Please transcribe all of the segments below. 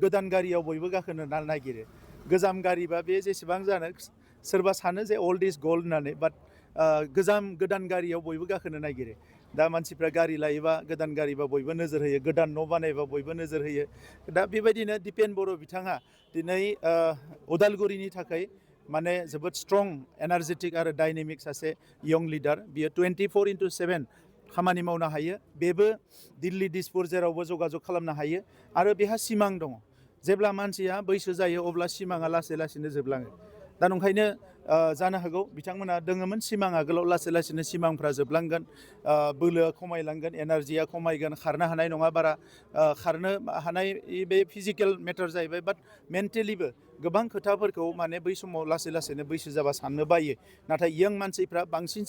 गोदान गारियाव बयबो गाखोनो नागिरो गोजाम गारिबा बे जेसेबां जानो सोरबा सानो जे अल्ड इज गोल्ड होननानै बाट गोदान गारियाव बयबो गाखोनो नागिरो दा मानसिफ्रा गारि लायोबा गोदान गारिबा बयबो नोजोर होयो गोदान न' बानायबा बयबो नोजोर होयो दा बेबायदिनो दिपेन बर' बिथाङा दिनै उदालगुरिनि थाखाय माने जोबोद स्ट्रं एनार्जेटिक आरो डाइनेमिक सासे यं लिडार बियो 24/7 खामानि मावनो हायो बेबो दिल्ली दिसपुर जेरावबो जगाजग खालामनो हायो आरो बेहा सिमां दङ जेब्ला मानसिया बैसो जायो अब्ला सिमाङा लासै लासैनो जोबलाङो दा नंखायनो जानो हागौ बिथांमोना दोङोमोन सिमां आगोलाव लासै लासैनो सिमांफ्रा जोबलांगोन बोलोआ खमायलांगोन एनार्जिया खमायगोन खारनो हानाय नङा बारा खारनो हानाय बे फिजिकेल मेटार जाहैबाय बाट मेन्टेलिबो गोबां खोथाफोरखौ माने बै समाव लासै लासैनो बैसो जाबा साननो बायो नाथाय यं मानसिफ्रा बांसिन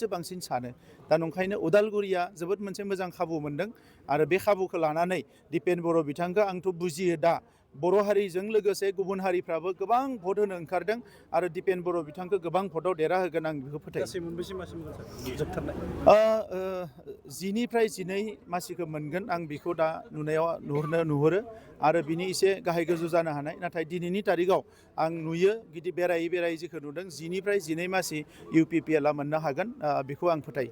सानो दा नंखायनो उदालगुरिया जोबोद मोनसे मोजां खाबु मोनदों आरो बे खाबुखौ लानानै दिपेन बर' बिथांखौ आंथ' बुजियो दा बर' हारिजों लोगोसे गुबुन हारिफ्राबो गोबां भट होनो ओंखारदों आरो दिपेन बर' बिथांखौ गोबां भटआव देरहाहोगोन आं बेखौ फोथायो 10 मासिखौ मोनगोन आं बेखौ दा नुहुरो आरो बिनि एसे गाहाय गोजौ जानो हानाय नाथाय दिनैनि तारिखाव आं नुयो गिदिर बेरायै जेखौ नुदों 10 मासि UPPL मोननो हागोन बेखौ आं फोथायो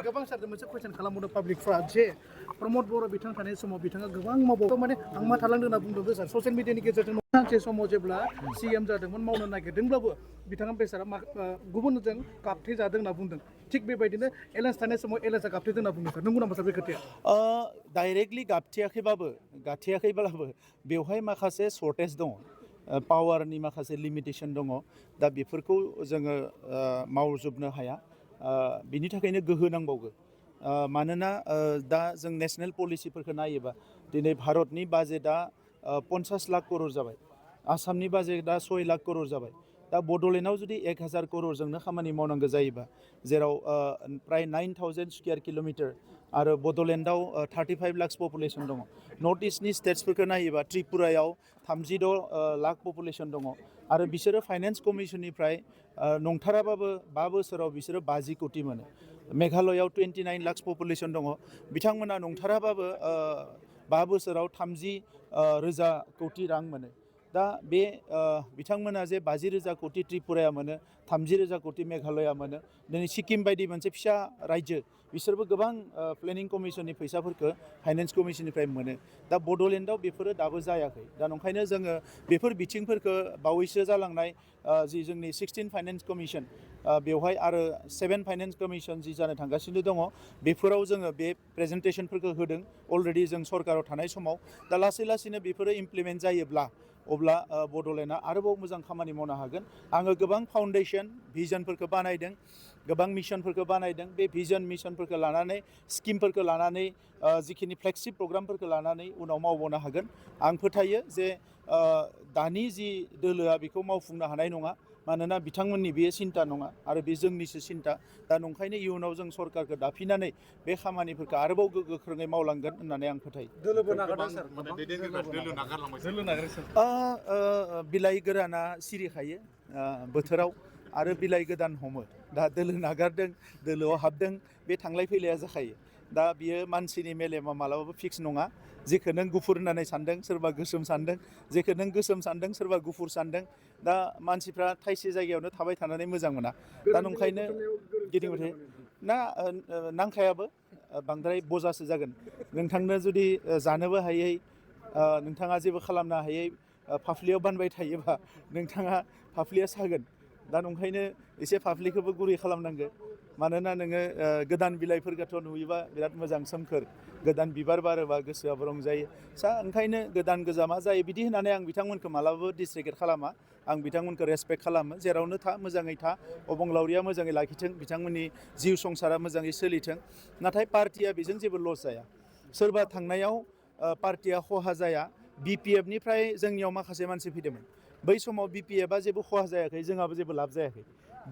गोबां सार मोनसे कुइसन खालामबावदों पाब्लिकफ्रा जे प्रमद बर' बिथां थानाय समाव बिथाङा गोबां मावबावो माने आं मा थालांदों होनना बुंदों सार ससियेल मिडियानि गेजेरजों सानसे समाव जेब्ला CM जादोंमोन मावनो नागिरदोंब्लाबो बिथाङा बेसारा गुबुनजों गाबथे जादों होनना बुंदों थिग बेबायदिनो एलायन्स थानाय समाव एलायन्सआ गाबथेदों होनना बुंदों सार नंगौ नामा सार बे खोथाया डाइरेक्टलि गाबथेयाखैब्लाबो बेवहाय माखासे सर्टेज दङ पावारनि माखासे लिमिटेसन दङ दा बेफोरखौ जोङो मावजोबनो हाया बिनि थाखायनो गोहो नांबावगौ मानोना दा जों नेशनेल पलिसिफोरखौ नायोबा दिनै भारतनि बाजेटआ 50 लाख करोड़ जाबाय आसामनि बाजेटआ 6 लाख करोड़ जाबाय दा बड'लेण्डआव जुदि 1000 करोड़जोंनो खामानि मावनांगौ जायोबा जेराव प्राय 9000 स्कुवेर किल'मिटार आरो बड'लेण्डआव 35 लाख पपुलेसन दङ नर्थ इस्टनि स्टेट्सफोरखौ नायोबा त्रिपुरायाव 36 लाख पपुलेसन दङ आरो बिसोरो फाइनेन्स कमिसननिफ्राय नंथाराबाबो 5 बोसोराव बिसोरो 50 कोटि मोनो मेघालयआव 29 लाख पपुलेसन दङ बिथांमोना नंथाराबाबो 5 बोसोराव 30 रोजा कोटि रां मोनो दा बे बिथांमोना जे 50 रोजा कोटि त्रिपुराया मोनो 30 रोजा कोटि मेघालया मोनो दिनै सिक्किम बायदि मोनसे फिसा रायजो बिसोरबो गोबां प्लेनिं कमिसननि फैसाफोरखौ फाइनेन्स कमिसननिफ्राय मोनो दा बड'लेण्डआव बेफोरो दाबो जायाखै दा नंखायनो जोङो बेफोर बिथिंफोरखौ बावैसो जालांनाय जि जोंनि 16 फाइनेन्स कमिसन बेवहाय आरो 7 फाइनेन्स कमिसन जि जानो थांगासिनो दङ बेफोराव जोङो बे प्रेजेन्टेसनफोरखौ होदों अलरेडि जों सरकाराव थानाय समाव दा लासै लासैनो बेफोरो इमप्लिमेन्ट जायोब्ला अब्ला बड'लेण्डआ आरोबाव मोजां खामानि मावनो हागोन आङो गोबां फाउन्डेसन भिजनफोरखौ बानायदों गोबां मिशनफोरखौ बानायदों बे भिजन मिशनफोरखौ लानानै स्किमफोरखौ लानानै जिखिनि फ्लेगशिप प्रग्रामफोरखौ लानानै उनाव मावबावनो हागोन आं फोथायो जे दानि जि दोलोआ बेखौ मावफुंनो हानाय नङा मानोना बिथांमोननि बे सिन्ता नङा आरो बे जोंनिसो सिन्ता दा नंखायनो इयुनाव जों सरकारखौ दाफिननानै बे खामानिफोरखौ आरोबाव गोख्रोङै मावलांगोन होननानै आं फोथायो बिलाइ गोराना सिरिखायो बोथोराव आरो बिलाइ गोदान हमो दा दोलो नागारदों दोलोआव हाबदों बे थांलाय फैलाया जाखायो दा बियो मानसिनि मेलेमा मालाबाबो फिक्स नङा जेखौ नों गुफुर होननानै सानदों सोरबा गोसोम सानदों जेखौ नों गोसोम सानदों सोरबा गुफुर सानदों दा मानसिफ्रा थाइसे जायगायावनो थाबाय थानानै मोजां मोना दा नंखायनो गिदिंबाय थायो ना नांखायाबो बांद्राय बजासो जागोन नोंथांनो जुदि जानोबो हायै नोंथाङा जेबो खालामनो हायै फाफ्लियाव बानबाय थायोबा नोंथाङा फाफ्लिया सागोन दा नंखायनो एसे फाफ्लिखौबो गुरै खालामनांगौ मानोना नोङो गोदान बिलाइफोरखौथ' नुयोबा बिराद मोजां सोमखोर गोदान बिबार बारोबा गोसोआबो रंजायो ओंखायनो गोदान गोजामा जायो बिदि होननानै आं बिथांमोनखौ मालाबाबो डिसरेगेट खालामा आं बिथांमोनखौ रेसपेक्ट खालामो जेरावनो था मोजाङै था अबंलावरिया मोजाङै लाखिथों बिथांमोननि जिउ संसारा मोजाङै सोलिथों नाथाय पार्टिया बेजों जेबो लस जाया सोरबा थांनायाव पार्टिया खहा जाया BPF निफ्राय जोंनियाव माखासे मानसि फैदोंमोन बै समाव BPF जेबो खहा जायाखै जोंहाबो जेबो लाब जायाखै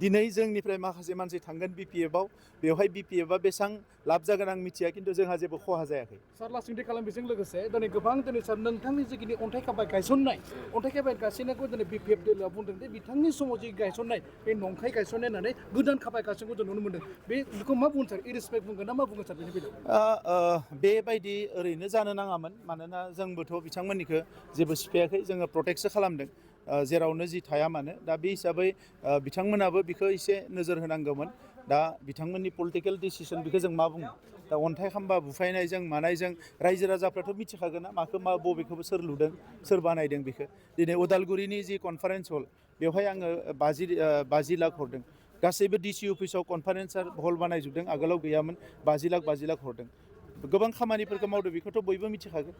दिनै जोंनिफ्राय माखासे मानसि थांगोन BPF आव बेवहाय BPF आ बेसां लाब जागोन आं मिथिया खिन्थु जोंहा जेबो खहा जायाखै सार लास्टिं खालामनायजों लोगोसे दिनै गोबां दिनै सार नोंथांनि जिखिनि अन्थाइ खाबाय गायसननाय अन्थाइ खाबाय गायसननायखौ दिनै BPF दोलोआ बुंदों दि बिथांनि समाव जि गायसननाय बे नंखाय गायसननाय होननानै गोदान खाबाय गायसननायखौ जों नुनो मोनदों बेखौ मा बुंगोन सार इरेसपेक्ट बुंगोन ना मा बुंगोन सार बेनि बेलायाव बेबायदि ओरैनो जानो नाङामोन मानोना जोंबोथ' बिथांमोननिखौ जेबो सिफायाखै जोङो प्रटेक्टसो खालामदों जेरावनो जि थाया मानो दा बे हिसाबै बिथांमोनाबो बिखौ एसे नोजोर होनांगौमोन दा बिथांमोननि पलिटिकेल डिसिसन बेखौ जों मा बुङो दा अन्थाइ खाम्बा बुफायनायजों मानायजों रायजो राजाफ्राथ' मिथिखागोन ना माखौ मा बबेखौबो सोर लुदों सोर बानायदों बेखौ दिनै उदालगुरिनि जि कनफारेन्स हल बेवहाय आङो 50 लाख हरदों गासैबो DC अफिसाव कनफारेन्स हल बानायजोबदों आगोलाव गैयामोन 50 लाख हरदों गोबां खामानिफोरखौ मावदों बेखौथ' बयबो मिथिखागोन